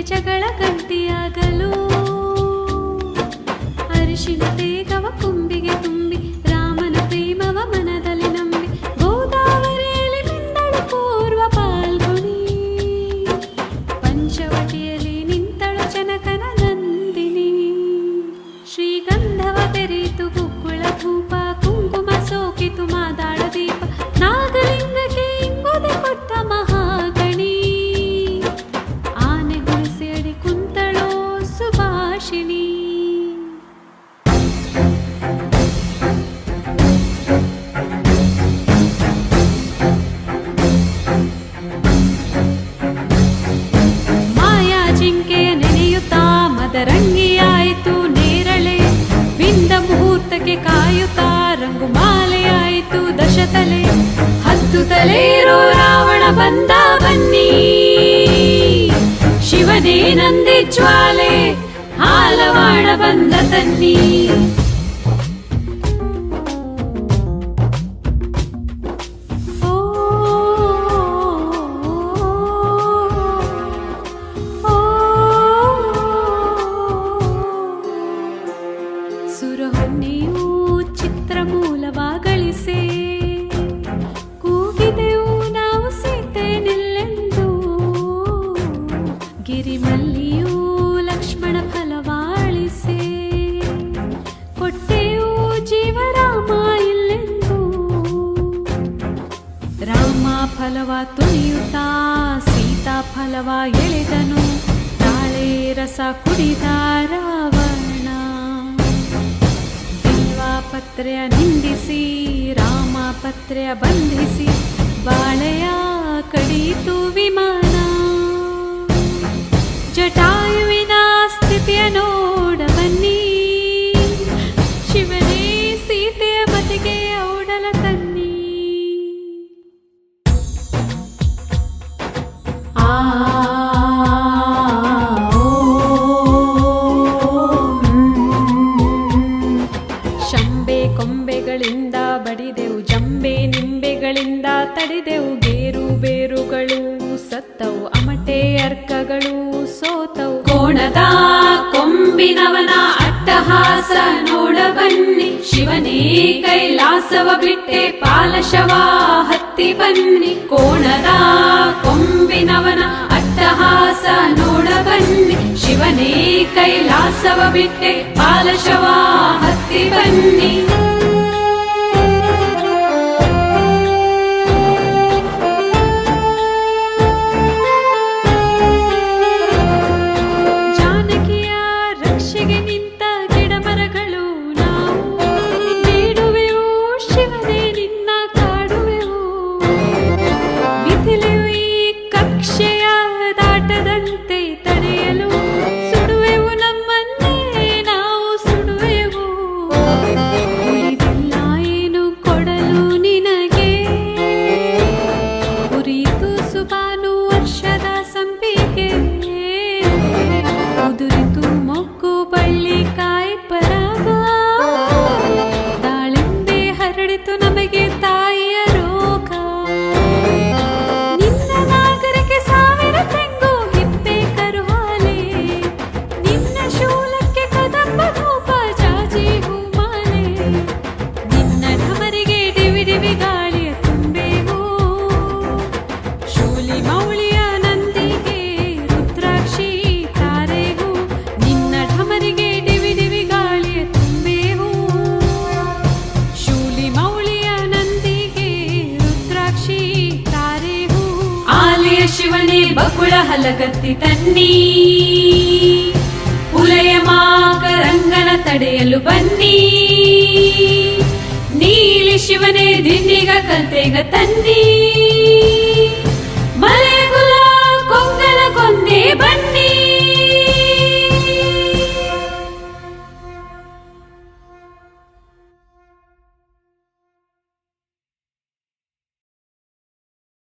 ಜಗಳ ಗಂಟಿಯಾಗಲು ಅರಿಶಿನ ತೇಗವ ಕೊಂಬಿಗೆ ತುಂಬಿ ರಾಮನ ಪ್ರೇಮವ ಮನದಲ್ಲಿ ನಂಬಿ ಗೋದಾವರಿಯಲ್ಲಿ ಮಿಂದಳು ಪೂರ್ವ ಪಾಲ್ಗುಣಿ ಪಂಚವಟಿಯಲ್ಲಿ ನಿಂತಳು ಜನಕನ ನಂದಿನಿ ಶ್ರೀಗಂಧವ ಬೆರೆಯಿತು ಗುಗ್ಗುಳ ಧೂಪ ಕುಂಕುಮ ಸೋಕಿತು ಮಾದಾಳ ದೀಪ ನಾಗಲಿಂಗಕ್ಕೆ ಇಂಗುದೆ ಕೊಟ್ಟ ಮಹಾಗಣಿ ಆನೆ ಹುಣಸೆ ಅಡಿ ಕುಂತಳೋ ಸುಭಾಷಿಣಿ ಮಾಯಾ ಜಿಂಕೆಯ ನೆನೆಯುತ್ತಾ ಮದರಂಗಿಯಾಯಿತು ನೇರಳೆ ವಿಂದ ಮುಹೂರ್ತಕ್ಕೆ ಕಾಯುತ್ತಾ ರಂಗು ಮಾಲೆಯಾಯಿತು ದಶತಲೆ ಹತ್ತು ತಲೆಯಿರೋ ರಾವಣ ಬಂದ ಬನ್ನಿ ಶಿವನೇ ನಂದಿ ಜ್ವಾಲೆ ಹಾಲವಾಣ ಬಂದ ತನ್ನಿ ಸುರಹೊನ್ನೆಯೂ ಚಿತ್ರ ಮೂಲವಾಗಳಿಸೆ ಕೂಗಿದೆವು ನಾವು ಸೀತೆ ನಿಲ್ಲೆಂದು ಗಿರಿಮಲ್ಲಿಯೂ ಲಕ್ಷ್ಮಣ ಫಲವಾಳಿಸೆ ಕೊಟ್ಟೆಯೂ ಜೀವರಾಮ ಇಲ್ಲೆಂದು ರಾಮ ಫಲವ ತುಳಿಯುತ್ತಾ ಸೀತಾ ಫಲವ ಎಳೆದನು ತಾಳೆ ರಸ ಕುಡಿದ ರಾವಣ ಪತ್ರೆಯ ನಿಂದಿಸಿ ರಾಮ ಪತ್ರೆಯ ಬಂಧಿಸಿ ಬಾಳೆಯ ಕಡಿಯಿತು ವಿಮಾನ ಜಟಾಯುವಿನ ಸ್ಥಿತಿಯ ನೋಡ ಬನ್ನಿ ಶಿವನೇ ಸೀತೆಯ ಮತಿಗೆ ಔಡಲ ತನ್ನಿ ಶಂಬೆ ಕೊಂಬೆಗಳಿಂದ ಬಡಿದೆವು ಜಂಬೆ ನಿಂಬೆಗಳಿಂದ ತಡೆದೆವು ಗೇರು ಬೇರುಗಳು ಸತ್ತವು ಅಮಟೆ ಅರ್ಕಗಳು ಸೋತವು ಕೋಣದ ಕೊಂಬಿನವನ ಅಟ್ಟಹಾಸ ನೋಡ ಬನ್ನಿ ಶಿವನೇ ಕೈಲಾಸವ ಬಿಟ್ಟೆ ಪಾಲಶವ ಹತ್ತಿ ಬನ್ನಿ ಕೋಣದ ಕೊಂಬಿನವನ ಅಟ್ಟಹಾಸ ನೋಡ ಬನ್ನಿ ಶಿವನೇ ಕೈಲಾಸವ ಬಿಟ್ಟೆ ಪಾಲಶವ ಹತ್ತಿ ಬನ್ನಿ ಜಾನಕಿಯ ರಕ್ಷೆಗೆ ನಿಂತ ಗಿಡಮರಗಳು ನಾವು ಬೇಡುವೆವು ಶಿವನೇ ನಿನ್ನ ಕಾಡುವೆವು ಮಿಥಿಲೆಯು ಈ ಕಕ್ಷೆಯ ದಾಟದಂತೆ ತಡೆಯಲು ಸುಡುವೆವು ನಮ್ಮನ್ನೇ ನಾವು ಸುಡುವೆವು ಉಳಿದಿಲ್ಲ ಏನು ಕೊಡಲು ನಿನಗೆ ಉರಿಯಿತು ಸುಬಾನು ವರ್ಷದ ಸಂಪಿಗೆ ಉದುರಿತು ಮೊಗ್ಗು ಬಳ್ಳಿ ಕಾಯಿ ಪರಾಗ ದಾಳಿಂಬೆ ಹರಡಿತು ನಮಗೆ ತಾಯಿಯ ರೋಗ ನಿನ್ನ ನಾಗರಿಕೆ ಸಾವಿರ ತೆಂಗು ಹಿಪ್ಪೆ ಕರುಹಾಲೆ ನಿನ್ನ ಶೂಲಕ್ಕೆ ಕದಂಬ ಧೂಪ ಜಾಜಿ ಹೂಮಾಲೆ ನಿನ್ನ ಢಮರಿಗೆ ಡಿವಿ ಡಿವಿ ಗಾಳಿಯ ತುಂಬೆವು ಶೂಲಿ ಮೌಳಿಯ ನಂದಿಗೆ ರುದ್ರಾಕ್ಷಿ ತಾರೆಗೂ ನಿನ್ನ ಢಮರಿಗೆ ಡಿವಿ ಡಿವಿ ಗಾಳಿಯ ತುಂಬೆವು ಶೂಲಿ ಮೌಳಿಯ ನಂದಿಗೆ ರುದ್ರಾಕ್ಷಿ ತಾರೆಗೂ ಆಲಿಯ ಶಿವನೇ ಬಕುಳ ಹಲಗತ್ತಿ ತನ್ನಿ ಉಲಯ ಮಾಕರಂಗನ ತಡೆಯಲು ಬನ್ನಿ ನೀಲಿ ಶಿವನೇ ದಿಂಡಿಗ ಕಲ್ತೆಗ ತನ್ನಿ